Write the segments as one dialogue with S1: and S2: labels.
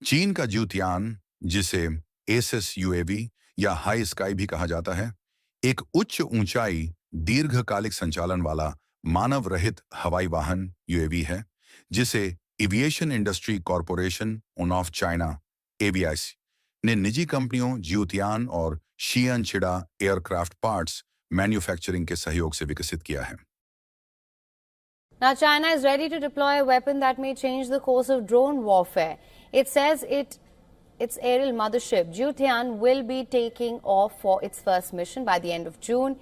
S1: चीन का ज्यूतियान, जिसे एसएस यूएवी या हाई स्काई भी कहा जाता है, एक उच्च ऊंचाई दीर्घकालिक संचालन वाला मानव रहित हवाई वाहन यूएवी है, जिसे aviation industry corporation of China AVIC ने निजी कंपनियों ज्यूतियान और शियनचिड़ा एयरक्राफ्ट पार्ट्स मैन्युफैक्चरिंग के सहयोग से विकसित किया है।
S2: Now, China is ready to deploy a weapon that may change the course of drone warfare. It says its aerial mothership, Jiutian, will be taking off for its first mission by the end of June.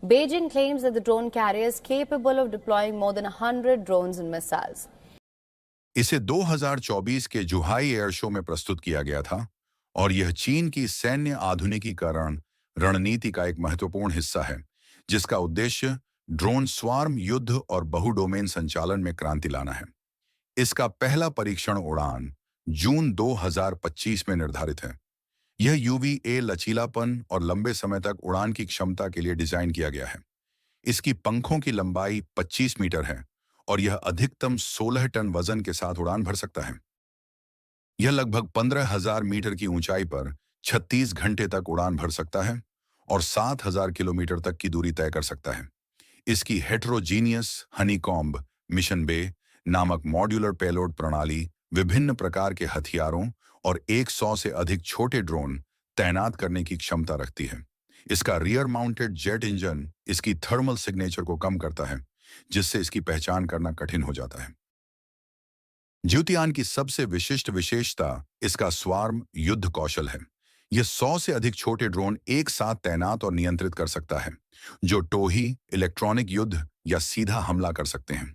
S2: Beijing claims that the drone carrier is capable of deploying more than 100 drones and missiles.
S1: इसे 2024 के जुहाई air show में प्रस्तुत किया गया था और यह चीन की सैन्य आधुनिकीकरण रणनीति का एक महत्वपूर्ण हिस्सा है, जिसका उद्देश्य ड्रोन स्वार्म युद्ध और बहुडोमेन संचालन में क्रांति लाना है। इसका पहला परीक्षण उड़ान जून 2025 में निर्धारित है। यह यूवीए लचीलापन और लंबे समय तक उड़ान की क्षमता के लिए डिजाइन किया गया है। इसकी पंखों की लंबाई 25 मीटर है और यह अधिकतम 16 टन वजन के साथ उड़ान भर सकता है। यह लगभग 15,000 मीटर की ऊंचाई पर 36 घंटे तक उड़ान भर सकता है और 7,000 किलोमीटर तक की दूरी तय कर सकता है। इसकी हेट्रोजीनियस हनीकॉम्ब मिशन बे नामक मॉड्यूलर पेलोड प्रणाली विभिन्न प्रकार के हथियारों और 100 से अधिक छोटे ड्रोन तैनात करने की क्षमता रखती है। इसका रियर माउंटेड जेट इंजन इसकी थर्मल सिग्नेचर को कम करता है, जिससे इसकी पहचान करना कठिन हो जाता है। ज्यूतियान की सबसे विशिष्ट विशेषता इसका स्वार्म युद्ध कौशल है। यह 100 से अधिक छोटे ड्रोन एक साथ तैनात और नियंत्रित कर सकता है, जो टोही, इलेक्ट्रॉनिक युद्ध या सीधा हमला कर सकते हैं।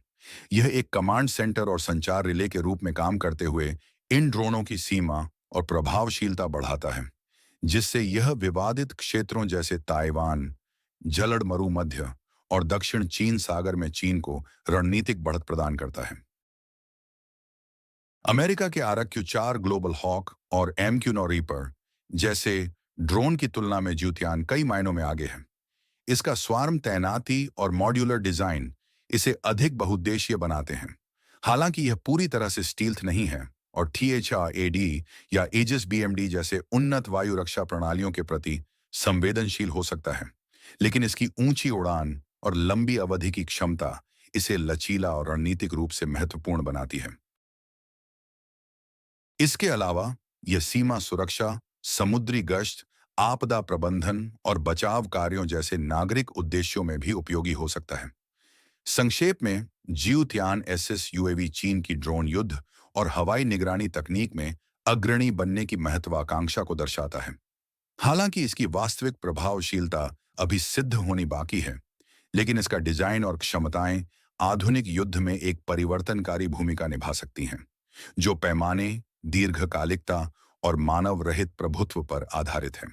S1: यह एक कमांड सेंटर और संचार रिले के रूप में काम करते हुए इन ड्रोनों की सीमा और प्रभावशीलता बढ़ाता है, जिससे यह विवादित क्षेत्रों जैसे ताइवान, जलड़ मरुमध्य और दक्षिण चीन सागर में चीन को रणनीतिक बढ़त प्रदान करता है। अमेरिका के RQ-4 ग्लोबल हॉक और MQ-9 रीपर जैसे ड्रोन की तुलना में ज्यूतियान कई मायनों में आगे है। इसका स्वार्म तैनाती और मॉड्यूलर डिजाइन इसे अधिक बहुउद्देशीय बनाते हैं। हालांकि यह पूरी तरह से स्टील्थ नहीं है और THAAD या एजिस BMD जैसे उन्नत वायु रक्षा प्रणालियों के प्रति संवेदनशील हो सकता है, लेकिन इसकी ऊंची उड़ान और लंबी अवधि की क्षमता इसे लचीला और रणनीतिक रूप से महत्वपूर्ण बनाती है। इसके अलावा यह सीमा सुरक्षा, समुद्री गश्त, आपदा प्रबंधन और बचाव कार्यों जैसे नागरिक उद्देश्यों में भी उपयोगी हो सकता है। संक्षेप में, ज्यूतियान SS UAV चीन की ड्रोन युद्ध और हवाई निगरानी तकनीक में अग्रणी बनने की महत्वाकांक्षा को दर्शाता है। हालांकि इसकी वास्तविक प्रभावशीलता अभी सिद्ध होनी बाकी है, लेकिन इसका डिजाइन और क्षमताएं आधुनिक युद्ध में एक परिवर्तनकारी भूमिका निभा सकती हैं, जो पैमाने, दीर्घकालिकता और मानव रहित प्रभुत्व पर आधारित है।